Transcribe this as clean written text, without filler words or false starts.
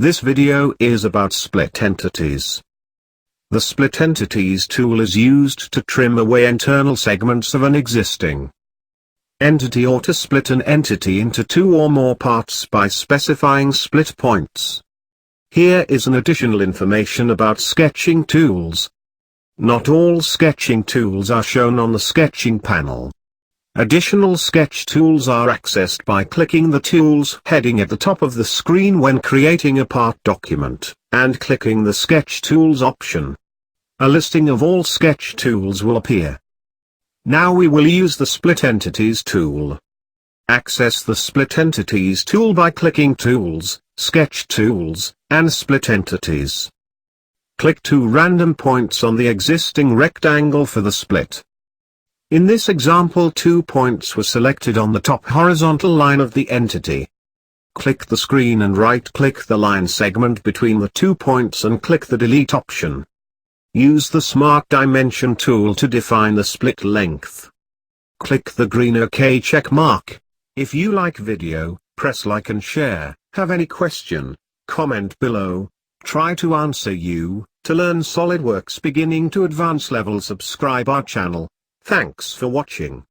This video is about split entities. The Split Entities tool is used to trim away internal segments of an existing entity or to split an entity into two or more parts by specifying split points. Here is an additional information about sketching tools. Not all sketching tools are shown on the sketching panel. Additional sketch tools are accessed by clicking the Tools heading at the top of the screen when creating a part document, and clicking the Sketch Tools option. A listing of all sketch tools will appear. Now we will use the Split Entities tool. Access the Split Entities tool by clicking Tools, Sketch Tools, and Split Entities. Click two random points on the existing rectangle for the split. In this example, 2 points were selected on the top horizontal line of the entity. Click the screen and right-click the line segment between the 2 points and click the Delete option. Use the Smart Dimension tool to define the split length. Click the green OK check mark. If you like video, press like and share. Have any question, comment below. Try to answer you. To learn SolidWorks beginning to advanced level, subscribe our channel. Thanks for watching.